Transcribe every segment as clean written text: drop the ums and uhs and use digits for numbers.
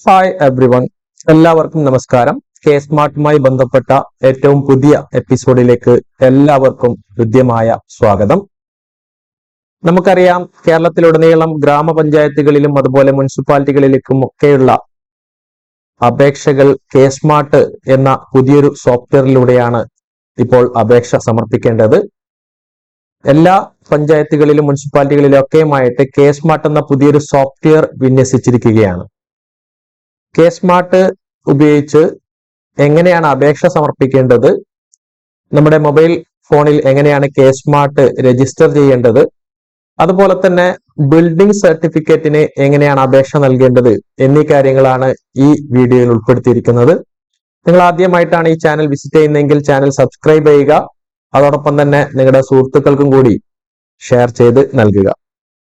Hi everyone, എല്ലാവർക്കും നമസ്കാരം. K സ്മാർട്ടുമായി ബന്ധപ്പെട്ട ഏറ്റവും പുതിയ എപ്പിസോഡിലേക്ക് എല്ലാവർക്കും ഹൃദ്യമായ സ്വാഗതം. നമുക്കറിയാം, കേരളത്തിലുടനീളം ഗ്രാമപഞ്ചായത്തുകളിലും അതുപോലെ മുനിസിപ്പാലിറ്റികളിലേക്കും ഒക്കെയുള്ള അപേക്ഷകൾ കെ സ്മാർട്ട് എന്ന പുതിയൊരു സോഫ്റ്റ്വെയറിലൂടെയാണ് ഇപ്പോൾ അപേക്ഷ സമർപ്പിക്കേണ്ടത്. എല്ലാ പഞ്ചായത്തുകളിലും മുനിസിപ്പാലിറ്റികളിലും ഒക്കെയുമായിട്ട് കെ സ്മാർട്ട് എന്ന പുതിയൊരു സോഫ്റ്റ്വെയർ വിന്യസിച്ചിരിക്കുകയാണ്. കെ സ്മാർട്ട് ഉപയോഗിച്ച് എങ്ങനെയാണ് അപേക്ഷ സമർപ്പിക്കേണ്ടത്, നമ്മുടെ മൊബൈൽ ഫോണിൽ എങ്ങനെയാണ് കെ സ്മാർട്ട് രജിസ്റ്റർ ചെയ്യേണ്ടത്, അതുപോലെ തന്നെ ബിൽഡിംഗ് സർട്ടിഫിക്കറ്റിന് എങ്ങനെയാണ് അപേക്ഷ നൽകേണ്ടത് എന്നീ കാര്യങ്ങളാണ് ഈ വീഡിയോയിൽ ഉൾപ്പെടുത്തിയിരിക്കുന്നത്. നിങ്ങൾ ആദ്യമായിട്ടാണ് ഈ ചാനൽ വിസിറ്റ് ചെയ്യുന്നതെങ്കിൽ ചാനൽ സബ്സ്ക്രൈബ് ചെയ്യുക. അതോടൊപ്പം തന്നെ നിങ്ങളുടെ സുഹൃത്തുക്കൾക്കും കൂടി ഷെയർ ചെയ്ത് നൽകുക.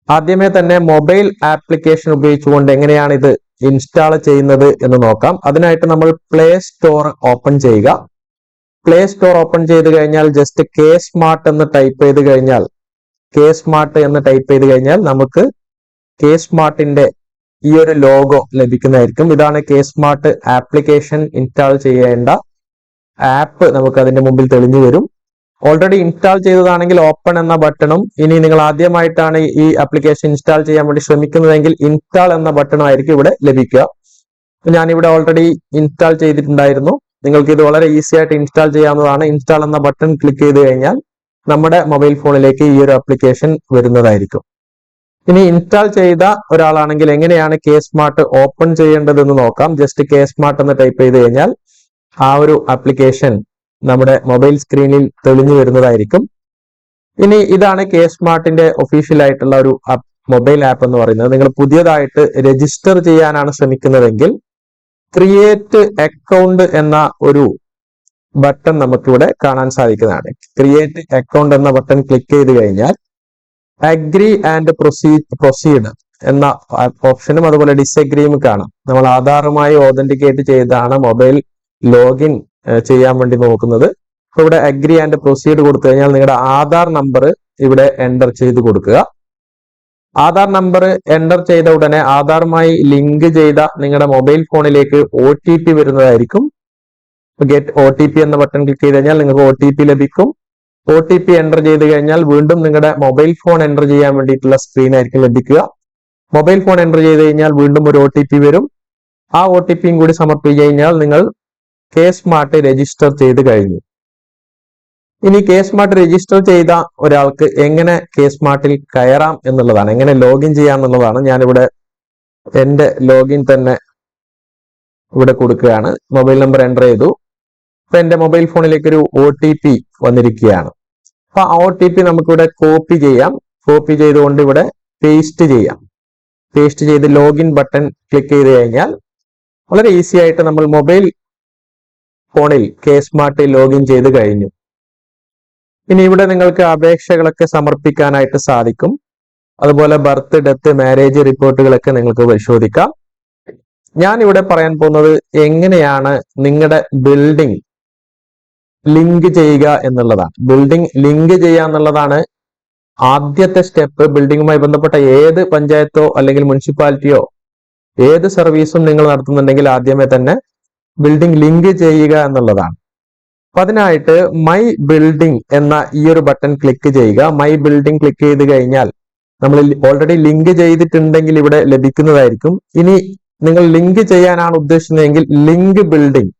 ആദ്യമേ തന്നെ മൊബൈൽ ആപ്ലിക്കേഷൻ ഉപയോഗിച്ചുകൊണ്ട് എങ്ങനെയാണ് ഇത് ഇൻസ്റ്റാൾ ചെയ്യുന്നത് എന്ന് നോക്കാം. അതിനായിട്ട് നമ്മൾ പ്ലേ സ്റ്റോർ ഓപ്പൺ ചെയ്യുക. പ്ലേ സ്റ്റോർ ഓപ്പൺ ചെയ്ത് കഴിഞ്ഞാൽ ജസ്റ്റ് കെ സ്മാർട്ട് എന്ന് ടൈപ്പ് ചെയ്ത് കഴിഞ്ഞാൽ നമുക്ക് കെ സ്മാർട്ടിന്റെ ഈ ഒരു ലോഗോ ലഭിക്കുന്നതായിരിക്കും. ഇതാണ് കെ സ്മാർട്ട് ആപ്ലിക്കേഷൻ ഇൻസ്റ്റാൾ ചെയ്യേണ്ട ആപ്പ്. നമുക്ക് അതിന്റെ മുമ്പിൽ തെളിഞ്ഞു വരും. ഓൾറെഡി ഇൻസ്റ്റാൾ ചെയ്തതാണെങ്കിൽ ഓപ്പൺ എന്ന ബട്ടണും, ഇനി നിങ്ങൾ ആദ്യമായിട്ടാണ് ഈ ആപ്ലിക്കേഷൻ ഇൻസ്റ്റാൾ ചെയ്യാൻ വേണ്ടി ശ്രമിക്കുന്നതെങ്കിൽ ഇൻസ്റ്റാൾ എന്ന ബട്ടണും ആയിരിക്കും ഇവിടെ ലഭിക്കുക. ഞാനിവിടെ ഓൾറെഡി ഇൻസ്റ്റാൾ ചെയ്തിട്ടുണ്ടായിരുന്നു. നിങ്ങൾക്ക് ഇത് വളരെ ഈസി ആയിട്ട് ഇൻസ്റ്റാൾ ചെയ്യാവുന്നതാണ്. ഇൻസ്റ്റാൾ എന്ന ബട്ടൺ ക്ലിക്ക് ചെയ്ത് കഴിഞ്ഞാൽ നമ്മുടെ മൊബൈൽ ഫോണിലേക്ക് ഈ ഒരു ആപ്ലിക്കേഷൻ വരുന്നതായിരിക്കും. ഇനി ഇൻസ്റ്റാൾ ചെയ്ത ഒരാളാണെങ്കിൽ എങ്ങനെയാണ് കെ സ്മാർട്ട് ഓപ്പൺ ചെയ്യേണ്ടതെന്ന് നോക്കാം. ജസ്റ്റ് കെ സ്മാർട്ട് എന്ന് ടൈപ്പ് ചെയ്ത് കഴിഞ്ഞാൽ ആ ഒരു ആപ്ലിക്കേഷൻ നമ്മുടെ മൊബൈൽ സ്ക്രീനിൽ തെളിഞ്ഞു വരുന്നതായിരിക്കും. ഇനി ഇതാണ് കെ സ്മാർട്ടിന്റെ ഒഫീഷ്യൽ ആയിട്ടുള്ള ഒരു മൊബൈൽ ആപ്പ് എന്ന് പറയുന്നത്. നിങ്ങൾ പുതിയതായിട്ട് രജിസ്റ്റർ ചെയ്യാനാണ് ശ്രമിക്കുന്നതെങ്കിൽ ക്രിയേറ്റ് അക്കൗണ്ട് എന്ന ഒരു ബട്ടൺ നമുക്കിവിടെ കാണാൻ സാധിക്കുന്നതാണ്. ക്രിയേറ്റ് അക്കൗണ്ട് എന്ന ബട്ടൺ ക്ലിക്ക് ചെയ്ത് കഴിഞ്ഞാൽ അഗ്രി ആൻഡ് പ്രൊസീഡ് എന്ന ഓപ്ഷനും അതുപോലെ ഡിസഗ്രിയും കാണാം. നമ്മൾ ആധാറുമായി ഓതന്റിക്കേറ്റ് ചെയ്താണ് മൊബൈൽ ലോഗിൻ ചെയ്യാൻ വേണ്ടി നോക്കുന്നത്. അപ്പൊ ഇവിടെ അഗ്രി ആൻഡ് പ്രൊസീഡ് കൊടുത്തു കഴിഞ്ഞാൽ നിങ്ങളുടെ ആധാർ നമ്പർ ഇവിടെ എൻ്റർ ചെയ്ത് കൊടുക്കുക. ആധാർ നമ്പർ എൻ്റർ ചെയ്ത ഉടനെ ആധാറുമായി ലിങ്ക് ചെയ്ത നിങ്ങളുടെ മൊബൈൽ ഫോണിലേക്ക് OTP വരുന്നതായിരിക്കും. ഗെറ്റ് OTP എന്ന ബട്ടൺ ക്ലിക്ക് ചെയ്ത് കഴിഞ്ഞാൽ നിങ്ങൾക്ക് OTP ലഭിക്കും. OTP എൻ്റർ ചെയ്ത് കഴിഞ്ഞാൽ വീണ്ടും നിങ്ങളുടെ മൊബൈൽ ഫോൺ എൻ്റർ ചെയ്യാൻ വേണ്ടിയിട്ടുള്ള സ്ക്രീൻ ആയിരിക്കും ലഭിക്കുക. മൊബൈൽ ഫോൺ എൻ്റർ ചെയ്ത് കഴിഞ്ഞാൽ വീണ്ടും ഒരു OTP വരും. ആ OTPയും കൂടി സമർപ്പിച്ചു കഴിഞ്ഞാൽ നിങ്ങൾ കെ സ്മാർട്ട് രജിസ്റ്റർ ചെയ്ത് കഴിഞ്ഞു. ഇനി കെ സ്മാർട്ട് രജിസ്റ്റർ ചെയ്ത ഒരാൾക്ക് എങ്ങനെ കെ സ്മാർട്ടിൽ കയറാം എന്നുള്ളതാണ്, എങ്ങനെ ലോഗിൻ ചെയ്യാം എന്നുള്ളതാണ്. ഞാനിവിടെ എന്റെ ലോഗിൻ തന്നെ ഇവിടെ കൊടുക്കുകയാണ്. മൊബൈൽ നമ്പർ എൻ്റർ ചെയ്തു. അപ്പൊ എന്റെ മൊബൈൽ ഫോണിലേക്ക് ഒരു OTP വന്നിരിക്കുകയാണ്. അപ്പൊ ആ OTP നമുക്കിവിടെ കോപ്പി ചെയ്യാം. കോപ്പി ചെയ്തുകൊണ്ട് ഇവിടെ പേസ്റ്റ് ചെയ്യാം. പേസ്റ്റ് ചെയ്ത് ലോഗിൻ ബട്ടൺ ക്ലിക്ക് ചെയ്ത് കഴിഞ്ഞാൽ വളരെ ഈസി ആയിട്ട് നമ്മൾ മൊബൈൽ ഫോണിൽ കെ സ്മാർട്ട് ലോഗിൻ ചെയ്ത് കഴിഞ്ഞു. ഇനി ഇവിടെ നിങ്ങൾക്ക് അപേക്ഷകളൊക്കെ സമർപ്പിക്കാനായിട്ട് സാധിക്കും. അതുപോലെ ബർത്ത്, ഡെത്ത്, മാരേജ് റിപ്പോർട്ടുകളൊക്കെ നിങ്ങൾക്ക് പരിശോധിക്കാം. ഞാൻ ഇവിടെ പറയാൻ പോകുന്നത് എങ്ങനെയാണ് നിങ്ങളുടെ ബിൽഡിംഗ് ലിങ്ക് ചെയ്യുക എന്നുള്ളതാണ്. ബിൽഡിംഗ് ലിങ്ക് ചെയ്യുക എന്നുള്ളതാണ് ആദ്യത്തെ സ്റ്റെപ്പ്. ബിൽഡിങ്ങുമായി ബന്ധപ്പെട്ട ഏത് പഞ്ചായത്തോ അല്ലെങ്കിൽ മുനിസിപ്പാലിറ്റിയോ ഏത് സർവീസും നിങ്ങൾ നടത്തുന്നുണ്ടെങ്കിൽ ആദ്യമേ തന്നെ ബിൽഡിംഗ് ലിങ്ക് ചെയ്യുക എന്നുള്ളതാണ്. അപ്പൊ അതിനായിട്ട് മൈ ബിൽഡിംഗ് എന്ന ഈ ഒരു ബട്ടൺ ക്ലിക്ക് ചെയ്യുക. മൈ ബിൽഡിംഗ് ക്ലിക്ക് ചെയ്ത് കഴിഞ്ഞാൽ നമ്മൾ ഓൾറെഡി ലിങ്ക് ചെയ്തിട്ടുണ്ടെങ്കിൽ ഇവിടെ ലഭിക്കുന്നതായിരിക്കും. ഇനി നിങ്ങൾ ലിങ്ക് ചെയ്യാനാണ് ഉദ്ദേശിക്കുന്നതെങ്കിൽ ലിങ്ക് ബിൽഡിംഗ്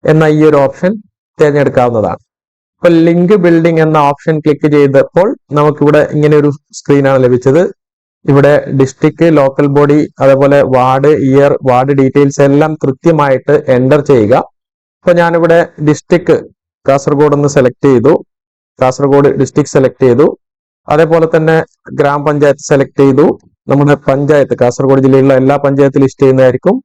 എന്ന ഈ ഒരു ഓപ്ഷൻ തിരഞ്ഞെടുക്കാവുന്നതാണ്. അപ്പൊ ലിങ്ക് ബിൽഡിംഗ് എന്ന ഓപ്ഷൻ ക്ലിക്ക് ചെയ്തപ്പോൾ നമുക്കിവിടെ ഇങ്ങനെ ഒരു സ്ക്രീനാണ് ലഭിച്ചത്. ഇവിടെ ഡിസ്ട്രിക്ട്, ലോക്കൽ ബോഡി, അതേപോലെ വാർഡ്, ഇയർ, വാർഡ് ഡീറ്റെയിൽസ് എല്ലാം കൃത്യമായിട്ട് എൻ്റർ ചെയ്യുക. അപ്പൊ ഞാനിവിടെ ഡിസ്ട്രിക്ട് കാസർഗോഡ് എന്ന് സെലക്ട് ചെയ്തു. കാസർഗോഡ് ഡിസ്ട്രിക്ട് സെലക്ട് ചെയ്തു. അതേപോലെ തന്നെ ഗ്രാമപഞ്ചായത്ത് സെലക്ട് ചെയ്തു. നമ്മുടെ പഞ്ചായത്ത് കാസർഗോഡ് ജില്ലയിലുള്ള എല്ലാ പഞ്ചായത്ത് ലിസ്റ്റ് ചെയ്യുന്നതായിരിക്കും.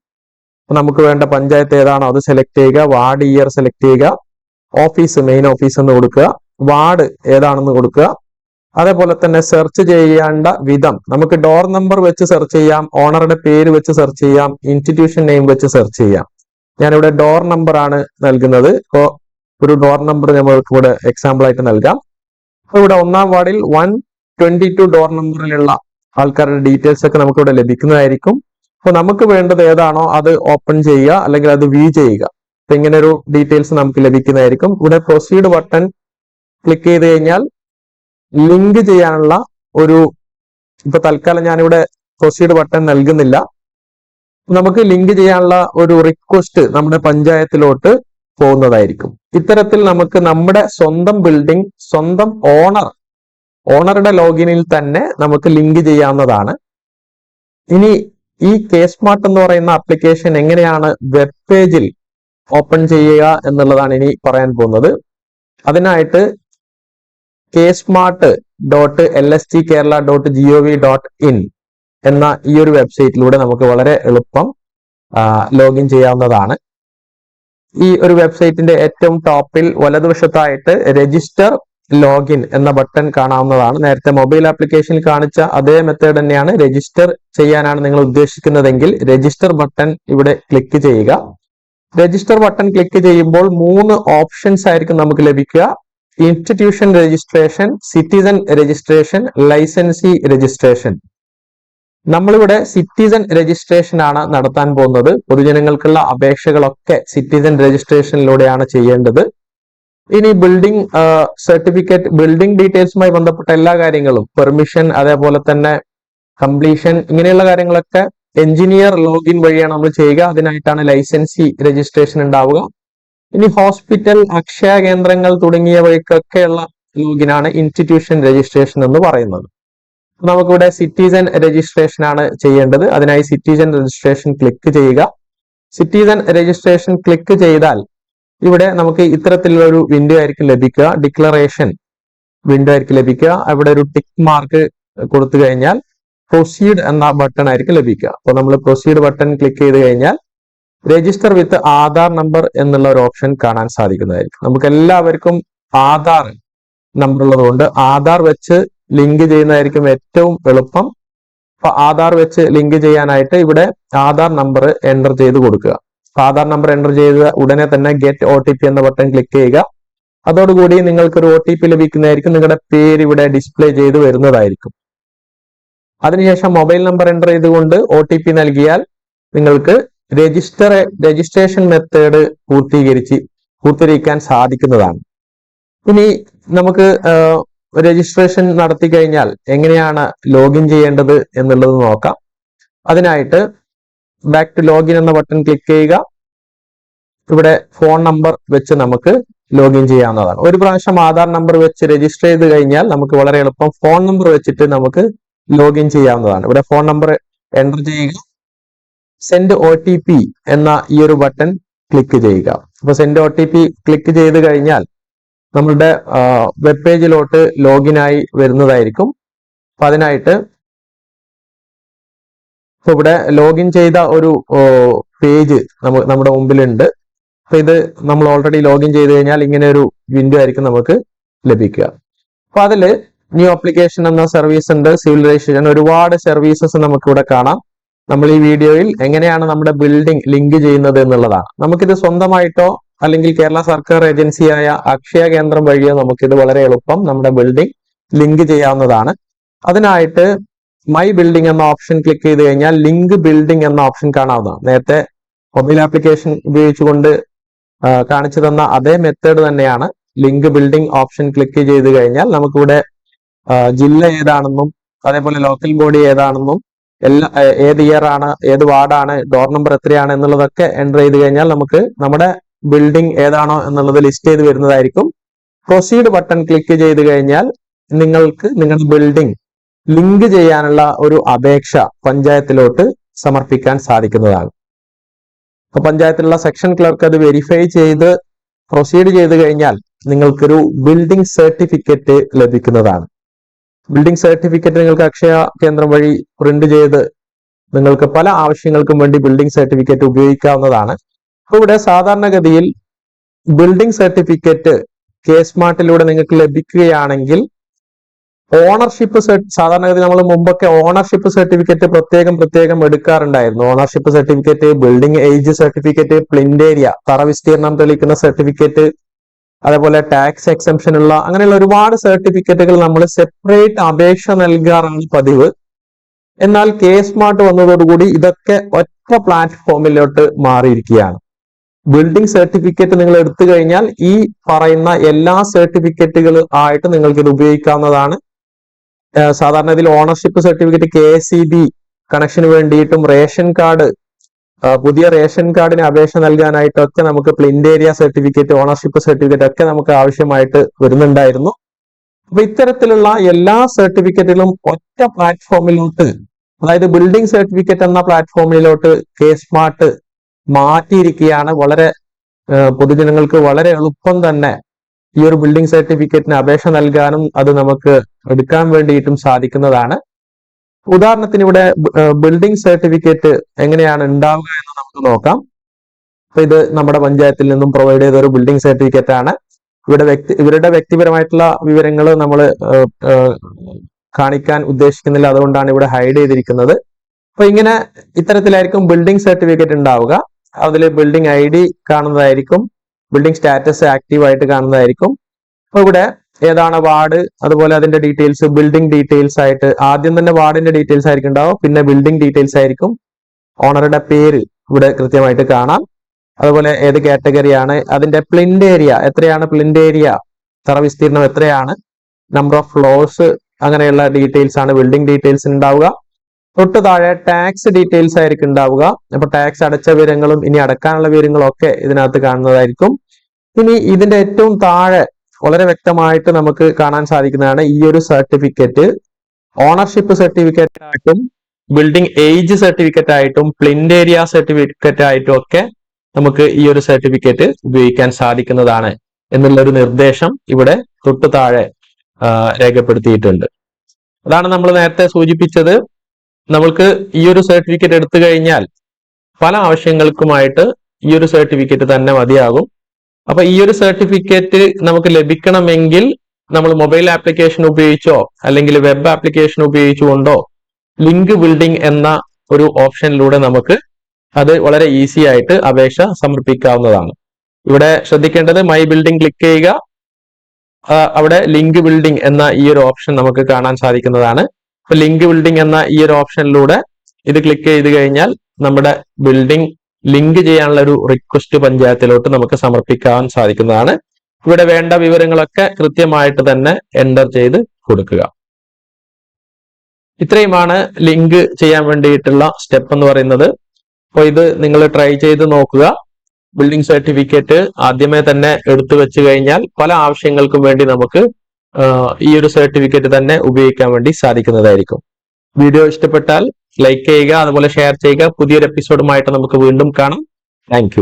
നമുക്ക് വേണ്ട പഞ്ചായത്ത് ഏതാണോ അത് സെലക്ട് ചെയ്യുക. വാർഡ്, ഇയർ സെലക്ട് ചെയ്യുക. ഓഫീസ്, മെയിൻ ഓഫീസ് എന്ന് കൊടുക്കുക. വാർഡ് ഏതാണെന്ന് കൊടുക്കുക. അതേപോലെ തന്നെ സെർച്ച് ചെയ്യേണ്ട വിധം നമുക്ക് ഡോർ നമ്പർ വെച്ച് സെർച്ച് ചെയ്യാം, ഓണറുടെ പേര് വെച്ച് സെർച്ച് ചെയ്യാം, ഇൻസ്റ്റിറ്റ്യൂഷൻ നെയിം വെച്ച് സെർച്ച് ചെയ്യാം. ഞാനിവിടെ ഡോർ നമ്പർ ആണ് നൽകുന്നത്. ഇപ്പോൾ ഒരു ഡോർ നമ്പർ നമ്മൾക്ക് ഇവിടെ എക്സാമ്പിൾ ആയിട്ട് നൽകാം. അപ്പൊ ഇവിടെ 1-ാം വാർഡിൽ 122 ഡോർ നമ്പറിലുള്ള ആൾക്കാരുടെ ഡീറ്റെയിൽസ് ഒക്കെ നമുക്ക് ഇവിടെ ലഭിക്കുന്നതായിരിക്കും. അപ്പൊ നമുക്ക് വേണ്ടത് ഏതാണോ അത് ഓപ്പൺ ചെയ്യുക അല്ലെങ്കിൽ അത് വ്യൂ ചെയ്യുക. അപ്പൊ ഇങ്ങനെ ഒരു ഡീറ്റെയിൽസ് നമുക്ക് ലഭിക്കുന്നതായിരിക്കും. ഇവിടെ പ്രൊസീഡ് ബട്ടൺ ക്ലിക്ക് ചെയ്ത് കഴിഞ്ഞാൽ ലിങ്ക് ചെയ്യാനുള്ള ഒരു, ഇപ്പൊ തൽക്കാലം ഞാനിവിടെ പ്രൊസീഡ് ബട്ടൺ നൽകുന്നില്ല. നമുക്ക് ലിങ്ക് ചെയ്യാനുള്ള ഒരു റിക്വസ്റ്റ് നമ്മുടെ പഞ്ചായത്തിലോട്ട് പോകുന്നതായിരിക്കും. ഇത്തരത്തിൽ നമുക്ക് നമ്മുടെ സ്വന്തം ബിൽഡിംഗ് സ്വന്തം ഓണറുടെ ലോഗിനിൽ തന്നെ നമുക്ക് ലിങ്ക് ചെയ്യാവുന്നതാണ്. ഇനി ഈ കെ-സ്മാർട്ട് എന്ന് പറയുന്ന ആപ്ലിക്കേഷൻ എങ്ങനെയാണ് വെബ് പേജിൽ ഓപ്പൺ ചെയ്യുക എന്നുള്ളതാണ് ഇനി പറയാൻ പോകുന്നത്. അതിനായിട്ട് ksmart.lstkerala.gov.in എന്ന ഈ ഒരു വെബ്സൈറ്റിലൂടെ നമുക്ക് വളരെ എളുപ്പം ലോഗിൻ ചെയ്യാവുന്നതാണ്. ഈ ഒരു വെബ്സൈറ്റിന്റെ ഏറ്റവും ടോപ്പിൽ വലതുവശത്തായിട്ട് രജിസ്റ്റർ ലോഗിൻ എന്ന ബട്ടൺ കാണാവുന്നതാണ്. നേരത്തെ മൊബൈൽ ആപ്ലിക്കേഷനിൽ കാണിച്ച അതേ മെത്തേഡ് തന്നെയാണ്. രജിസ്റ്റർ ചെയ്യാനാണ് നിങ്ങൾ ഉദ്ദേശിക്കുന്നതെങ്കിൽ രജിസ്റ്റർ ബട്ടൺ ഇവിടെ ക്ലിക്ക് ചെയ്യുക. രജിസ്റ്റർ ബട്ടൺ ക്ലിക്ക് ചെയ്യുമ്പോൾ 3 ഓപ്ഷൻസ് ആയിരിക്കും നമുക്ക് ലഭിക്കുക. Institution registration, citizen registration, licensee registration. നമ്മളിവിടെ സിറ്റിസൺ രജിസ്ട്രേഷൻ ആണ് നടത്താൻ പോകുന്നത്. പൊതുജനങ്ങൾക്കുള്ള അപേക്ഷകളൊക്കെ സിറ്റിസൺ രജിസ്ട്രേഷനിലൂടെയാണ് ചെയ്യേണ്ടത്. ഇനി ബിൽഡിംഗ് സർട്ടിഫിക്കറ്റ്, ബിൽഡിംഗ് ഡീറ്റെയിൽസുമായി ബന്ധപ്പെട്ട എല്ലാ കാര്യങ്ങളും, പെർമിഷൻ, അതേപോലെ തന്നെ കംപ്ലീഷൻ, ഇങ്ങനെയുള്ള കാര്യങ്ങളൊക്കെ എഞ്ചിനീയർ ലോഗിൻ വഴിയാണ് നമ്മൾ ചെയ്യുക. അതിനായിട്ടാണ് ലൈസൻസി രജിസ്ട്രേഷൻ ഉണ്ടാവുക. ഇനി ഹോസ്പിറ്റൽ, അക്ഷയ കേന്ദ്രങ്ങൾ തുടങ്ങിയവയ്ക്കൊക്കെയുള്ള ലോഗിനാണ് ഇൻസ്റ്റിറ്റ്യൂഷൻ രജിസ്ട്രേഷൻ എന്ന് പറയുന്നത്. നമുക്കിവിടെ സിറ്റിസൺ രജിസ്ട്രേഷൻ ആണ് ചെയ്യേണ്ടത്. അതിനായി സിറ്റിസൺ രജിസ്ട്രേഷൻ ക്ലിക്ക് ചെയ്യുക. സിറ്റിസൺ രജിസ്ട്രേഷൻ ക്ലിക്ക് ചെയ്താൽ ഇവിടെ നമുക്ക് ഇത്തരത്തിലുള്ള ഒരു വിൻഡോ ആയിരിക്കും ലഭിക്കുക. ഡിക്ലറേഷൻ വിൻഡോ ആയിരിക്കും ലഭിക്കുക. അവിടെ ഒരു ടിക്ക് മാർക്ക് കൊടുത്തു കഴിഞ്ഞാൽ പ്രൊസീഡ് എന്ന ബട്ടൺ ആയിരിക്കും ലഭിക്കുക. അപ്പോൾ നമ്മൾ പ്രൊസീഡ് ബട്ടൺ ക്ലിക്ക് ചെയ്ത് കഴിഞ്ഞാൽ രജിസ്റ്റർ വിത്ത് ആധാർ നമ്പർ എന്നുള്ള ഒരു ഓപ്ഷൻ കാണാൻ സാധിക്കുന്നതായിരിക്കും. നമുക്ക് എല്ലാവർക്കും ആധാർ നമ്പർ ഉള്ളതുകൊണ്ട് ആധാർ വെച്ച് ലിങ്ക് ചെയ്യുന്നതായിരിക്കും ഏറ്റവും എളുപ്പം. അപ്പൊ ആധാർ വെച്ച് ലിങ്ക് ചെയ്യാനായിട്ട് ഇവിടെ ആധാർ നമ്പർ എൻ്റർ ചെയ്ത് കൊടുക്കുക. ആധാർ നമ്പർ എൻ്റർ ചെയ്ത ഉടനെ തന്നെ ഗെറ്റ് OTP എന്ന ബട്ടൺ ക്ലിക്ക് ചെയ്യുക. അതോടുകൂടി നിങ്ങൾക്കൊരു OTP ലഭിക്കുന്നതായിരിക്കും. നിങ്ങളുടെ പേര് ഇവിടെ ഡിസ്പ്ലേ ചെയ്ത് വരുന്നതായിരിക്കും. അതിനുശേഷം മൊബൈൽ നമ്പർ എൻ്റർ ചെയ്തുകൊണ്ട് OTP നൽകിയാൽ നിങ്ങൾക്ക് രജിസ്ട്രേഷൻ മെത്തേഡ് പൂർത്തീകരിക്കാൻ സാധിക്കുന്നതാണ്. ഇനി നമുക്ക് രജിസ്ട്രേഷൻ നടത്തി കഴിഞ്ഞാൽ എങ്ങനെയാണ് ലോഗിൻ ചെയ്യേണ്ടത് എന്നുള്ളത് നോക്കാം. അതിനായിട്ട് ബാക്ക് ടു ലോഗിൻ എന്ന ബട്ടൺ ക്ലിക്ക് ചെയ്യുക. ഇവിടെ ഫോൺ നമ്പർ വെച്ച് നമുക്ക് ലോഗിൻ ചെയ്യാവുന്നതാണ്. ഒരു പ്രാവശ്യം ആധാർ നമ്പർ വെച്ച് രജിസ്റ്റർ ചെയ്ത് കഴിഞ്ഞാൽ നമുക്ക് വളരെ എളുപ്പം ഫോൺ നമ്പർ വെച്ചിട്ട് നമുക്ക് ലോഗിൻ ചെയ്യാവുന്നതാണ്. ഇവിടെ ഫോൺ നമ്പർ എൻ്റർ ചെയ്യുക. സെൻഡ് OTP എന്ന ഈ ഒരു ബട്ടൺ ക്ലിക്ക് ചെയ്യുക. അപ്പൊ സെൻഡ് OTP ക്ലിക്ക് ചെയ്ത് കഴിഞ്ഞാൽ നമ്മളുടെ വെബ് പേജിലോട്ട് ലോഗിൻ ആയി വരുന്നതായിരിക്കും. അപ്പൊ അതിനായിട്ട് ഇവിടെ ലോഗിൻ ചെയ്ത ഒരു പേജ് നമ്മുടെ മുമ്പിലുണ്ട്. അപ്പൊ ഇത് നമ്മൾ ഓൾറെഡി ലോഗിൻ ചെയ്ത് കഴിഞ്ഞാൽ ഇങ്ങനെ ഒരു വിൻഡോ ആയിരിക്കും നമുക്ക് ലഭിക്കുക. അപ്പൊ അതില് ന്യൂ ആപ്ലിക്കേഷൻ എന്ന സർവീസ് ഉണ്ട്, സിവിൽ രജിസ്ട്രേഷൻ, ഒരുപാട് സർവീസസ് നമുക്ക് ഇവിടെ കാണാം. നമ്മൾ ഈ വീഡിയോയിൽ എങ്ങനെയാണ് നമ്മുടെ ബിൽഡിംഗ് ലിങ്ക് ചെയ്യുന്നത് എന്നുള്ളതാണ്. നമുക്കിത് സ്വന്തമായിട്ടോ അല്ലെങ്കിൽ കേരള സർക്കാർ ഏജൻസിയായ അക്ഷയ കേന്ദ്രം വഴിയോ നമുക്കിത് വളരെ എളുപ്പം നമ്മുടെ ബിൽഡിംഗ് ലിങ്ക് ചെയ്യാവുന്നതാണ്. അതിനായിട്ട് മൈ ബിൽഡിംഗ് എന്ന ഓപ്ഷൻ ക്ലിക്ക് ചെയ്ത് കഴിഞ്ഞാൽ ലിങ്ക് ബിൽഡിംഗ് എന്ന ഓപ്ഷൻ കാണാവുന്നതാണ്. നേരത്തെ മൊബൈൽ ആപ്ലിക്കേഷൻ ഉപയോഗിച്ചുകൊണ്ട് കാണിച്ചു തന്ന അതേ മെത്തേഡ് തന്നെയാണ്. ലിങ്ക് ബിൽഡിംഗ് ഓപ്ഷൻ ക്ലിക്ക് ചെയ്ത് കഴിഞ്ഞാൽ നമുക്കിവിടെ ജില്ല ഏതാണെന്നും അതേപോലെ ലോക്കൽ ബോഡി ഏതാണെന്നും ഏത് ഇയർ ആണ്, ഏത് വാർഡാണ്, ഡോർ നമ്പർ എത്രയാണ് എന്നുള്ളതൊക്കെ എൻ്റർ ചെയ്ത് കഴിഞ്ഞാൽ നമുക്ക് നമ്മുടെ ബിൽഡിംഗ് ഏതാണോ എന്നുള്ളത് ലിസ്റ്റ് ചെയ്ത് വരുന്നതായിരിക്കും. പ്രൊസീഡ് ബട്ടൺ ക്ലിക്ക് ചെയ്ത് കഴിഞ്ഞാൽ നിങ്ങൾക്ക് നിങ്ങളുടെ ബിൽഡിംഗ് ലിങ്ക് ചെയ്യാനുള്ള ഒരു അപേക്ഷ പഞ്ചായത്തിലോട്ട് സമർപ്പിക്കാൻ സാധിക്കുന്നതാണ്. അപ്പൊ പഞ്ചായത്തിലുള്ള സെക്ഷൻ ക്ലർക്ക് അത് വെരിഫൈ ചെയ്ത് പ്രൊസീഡ് ചെയ്ത് കഴിഞ്ഞാൽ നിങ്ങൾക്കൊരു ബിൽഡിംഗ് സർട്ടിഫിക്കറ്റ് ലഭിക്കുന്നതാണ്. ബിൽഡിംഗ് സർട്ടിഫിക്കറ്റ് നിങ്ങൾക്ക് അക്ഷയ കേന്ദ്രം വഴി പ്രിന്റ് ചെയ്ത് നിങ്ങൾക്ക് പല ആവശ്യങ്ങൾക്കും വേണ്ടി ബിൽഡിംഗ് സർട്ടിഫിക്കറ്റ് ഉപയോഗിക്കാവുന്നതാണ്. അപ്പൊ ഇവിടെ സാധാരണഗതിയിൽ ബിൽഡിംഗ് സർട്ടിഫിക്കറ്റ് കെ-സ്മാർട്ടിലൂടെ നിങ്ങൾക്ക് ലഭിക്കുകയാണെങ്കിൽ ഓണർഷിപ്പ് സാധാരണഗതി നമ്മൾ മുമ്പൊക്കെ ഓണർഷിപ്പ് സർട്ടിഫിക്കറ്റ് പ്രത്യേകം എടുക്കാറുണ്ടായിരുന്നു. Ownership certificate, building age certificate, plinth area തറ വിസ്തീർണം തെളിയിക്കുന്ന സർട്ടിഫിക്കറ്റ്, അതേപോലെ ടാക്സ് എക്സംഷൻ ഉള്ള അങ്ങനെയുള്ള ഒരുപാട് സർട്ടിഫിക്കറ്റുകൾ നമ്മൾ സെപ്പറേറ്റ് അപേക്ഷ നൽകാറാണ് പതിവ്. എന്നാൽ കെ സ്മാർട്ട് വന്നതോടുകൂടി ഇതൊക്കെ ഒറ്റ പ്ലാറ്റ്ഫോമിലോട്ട് മാറിയിരിക്കുകയാണ്. ബിൽഡിംഗ് സർട്ടിഫിക്കറ്റ് നിങ്ങൾ എടുത്തു കഴിഞ്ഞാൽ ഈ പറയുന്ന എല്ലാ സർട്ടിഫിക്കറ്റുകൾ ആയിട്ട് നിങ്ങൾക്ക് ഇത് ഉപയോഗിക്കാവുന്നതാണ്. സാധാരണ ഇതിൽ ഓണർഷിപ്പ് സർട്ടിഫിക്കറ്റ്, KSEB കണക്ഷന് വേണ്ടിയിട്ടും റേഷൻ കാർഡ്, പുതിയ റേഷൻ കാർഡിന് അപേക്ഷ നൽകാനായിട്ടൊക്കെ നമുക്ക് plinth area certificate, ownership certificate ഒക്കെ നമുക്ക് ആവശ്യമായിട്ട് വരുന്നുണ്ടായിരുന്നു. അപ്പൊ ഇത്തരത്തിലുള്ള എല്ലാ സർട്ടിഫിക്കറ്റുകളും ഒറ്റ പ്ലാറ്റ്ഫോമിലോട്ട്, അതായത് ബിൽഡിംഗ് സർട്ടിഫിക്കറ്റ് എന്ന പ്ലാറ്റ്ഫോമിലോട്ട് കെ സ്മാർട്ട് മാറ്റിയിരിക്കുകയാണ്. വളരെ പൊതുജനങ്ങൾക്ക് വളരെ എളുപ്പം തന്നെ ഈ ഒരു ബിൽഡിംഗ് സർട്ടിഫിക്കറ്റിന് അപേക്ഷ നൽകാനും അത് നമുക്ക് എടുക്കാൻ വേണ്ടിയിട്ടും സാധിക്കുന്നതാണ്. ഉദാഹരണത്തിന് ഇവിടെ ബിൽഡിംഗ് സർട്ടിഫിക്കറ്റ് എങ്ങനെയാണ് ഉണ്ടാവുക എന്ന് നമുക്ക് നോക്കാം. അപ്പൊ ഇത് നമ്മുടെ പഞ്ചായത്തിൽ നിന്നും പ്രൊവൈഡ് ചെയ്ത ഒരു ബിൽഡിംഗ് സർട്ടിഫിക്കറ്റ് ആണ്. ഇവരുടെ വ്യക്തിപരമായിട്ടുള്ള വിവരങ്ങൾ നമ്മൾ കാണിക്കാൻ ഉദ്ദേശിക്കുന്നില്ല, അതുകൊണ്ടാണ് ഇവിടെ ഹൈഡ് ചെയ്തിരിക്കുന്നത്. അപ്പൊ ഇങ്ങനെ ഇത്തരത്തിലായിരിക്കും ബിൽഡിംഗ് സർട്ടിഫിക്കറ്റ് ഉണ്ടാവുക. അതിൽ ബിൽഡിംഗ് ID കാണുന്നതായിരിക്കും, ബിൽഡിംഗ് സ്റ്റാറ്റസ് ആക്റ്റീവ് ആയിട്ട് കാണുന്നതായിരിക്കും. അപ്പൊ ഇവിടെ ഏതാണ് വാർഡ്, അതുപോലെ അതിന്റെ ഡീറ്റെയിൽസ്, ബിൽഡിംഗ് ഡീറ്റെയിൽസ് ആയിട്ട് ആദ്യം തന്നെ വാർഡിന്റെ ഡീറ്റെയിൽസ് ആയിരിക്കും ഉണ്ടാവും, പിന്നെ ബിൽഡിംഗ് ഡീറ്റെയിൽസ് ആയിരിക്കും, ഓണറുടെ പേര് ഇവിടെ കൃത്യമായിട്ട് കാണാം, അതുപോലെ ഏത് കാറ്റഗറിയാണ്, അതിന്റെ പ്ലിന്റ് ഏരിയ എത്രയാണ്, പ്ലിന്റ് ഏരിയ തറ വിസ്തീർണം എത്രയാണ്, നമ്പർ ഓഫ് ഫ്ലോർസ്, അങ്ങനെയുള്ള ഡീറ്റെയിൽസ് ആണ് ബിൽഡിംഗ് ഡീറ്റെയിൽസ് ഉണ്ടാവുക. തൊട്ട് താഴെ ടാക്സ് ഡീറ്റെയിൽസ് ആയിരിക്കും ഉണ്ടാവുക. അപ്പൊ ടാക്സ് അടച്ച വിവരങ്ങളും ഇനി അടക്കാനുള്ള വിവരങ്ങളും ഒക്കെ ഇതിനകത്ത് കാണുന്നതായിരിക്കും. ഇനി ഇതിന്റെ ഏറ്റവും താഴെ വളരെ വ്യക്തമായിട്ട് നമുക്ക് കാണാൻ സാധിക്കുന്നതാണ് ഈ ഒരു സർട്ടിഫിക്കറ്റ് ഓണർഷിപ്പ് സർട്ടിഫിക്കറ്റ് ആയിട്ടും ബിൽഡിംഗ് ഏജ് സർട്ടിഫിക്കറ്റ് ആയിട്ടും പ്ലിന്റ് ഏരിയ സർട്ടിഫിക്കറ്റ് ആയിട്ടും ഒക്കെ നമുക്ക് ഈ ഒരു സർട്ടിഫിക്കറ്റ് ഉപയോഗിക്കാൻ സാധിക്കുന്നതാണ് എന്നുള്ള ഒരു നിർദ്ദേശം ഇവിടെ തൊട്ട് താഴെ രേഖപ്പെടുത്തിയിട്ടുണ്ട്. അതാണ് നമ്മൾ നേരത്തെ സൂചിപ്പിച്ചത്. നമ്മൾക്ക് ഈ ഒരു സർട്ടിഫിക്കറ്റ് എടുത്തു കഴിഞ്ഞാൽ പല ആവശ്യങ്ങൾക്കുമായിട്ട് ഈ ഒരു സർട്ടിഫിക്കറ്റ് തന്നെ മതിയാകും. അപ്പൊ ഈ ഒരു സർട്ടിഫിക്കറ്റ് നമുക്ക് ലഭിക്കണമെങ്കിൽ നമ്മൾ മൊബൈൽ ആപ്ലിക്കേഷൻ ഉപയോഗിച്ചോ അല്ലെങ്കിൽ വെബ് ആപ്ലിക്കേഷൻ ഉപയോഗിച്ചുകൊണ്ടോ ലിങ്ക് ബിൽഡിംഗ് എന്ന ഒരു ഓപ്ഷനിലൂടെ നമുക്ക് അത് വളരെ ഈസി ആയിട്ട് അപേക്ഷ സമർപ്പിക്കാവുന്നതാണ്. ഇവിടെ ശ്രദ്ധിക്കേണ്ടത് മൈ ബിൽഡിംഗ് ക്ലിക്ക് ചെയ്യുക, അവിടെ ലിങ്ക് ബിൽഡിംഗ് എന്ന ഈ ഒരു ഓപ്ഷൻ നമുക്ക് കാണാൻ സാധിക്കുന്നതാണ്. അപ്പൊ ലിങ്ക് ബിൽഡിംഗ് എന്ന ഈ ഒരു ഓപ്ഷനിലൂടെ ഇത് ക്ലിക്ക് ചെയ്ത് കഴിഞ്ഞാൽ നമ്മുടെ ബിൽഡിംഗ് ലിങ്ക് ചെയ്യാനുള്ള ഒരു റിക്വസ്റ്റ് പഞ്ചായത്തിലോട്ട് നമുക്ക് സമർപ്പിക്കാൻ സാധിക്കുന്നതാണ്. ഇവിടെ വേണ്ട വിവരങ്ങളൊക്കെ കൃത്യമായിട്ട് തന്നെ എൻ്റർ ചെയ്ത് കൊടുക്കുക. ഇത്രയുമാണ് ലിങ്ക് ചെയ്യാൻ വേണ്ടിയിട്ടുള്ള സ്റ്റെപ്പ് എന്ന് പറയുന്നത്. അപ്പോൾ ഇത് നിങ്ങൾ ട്രൈ ചെയ്ത് നോക്കുക. ബിൽഡിംഗ് സർട്ടിഫിക്കറ്റ് ആദ്യമേ തന്നെ എടുത്തു വെച്ച് കഴിഞ്ഞാൽ പല ആവശ്യങ്ങൾക്കും വേണ്ടി നമുക്ക് ഈ ഒരു സർട്ടിഫിക്കറ്റ് തന്നെ ഉപയോഗിക്കാൻ വേണ്ടി സാധിക്കുന്നതായിരിക്കും. വീഡിയോ ഇഷ്ടപ്പെട്ടാൽ ലൈക്ക് ചെയ്യുക, അതുപോലെ ഷെയർ ചെയ്യുക. പുതിയൊരു എപ്പിസോഡുമായിട്ട് നമുക്ക് വീണ്ടും കാണാം. താങ്ക്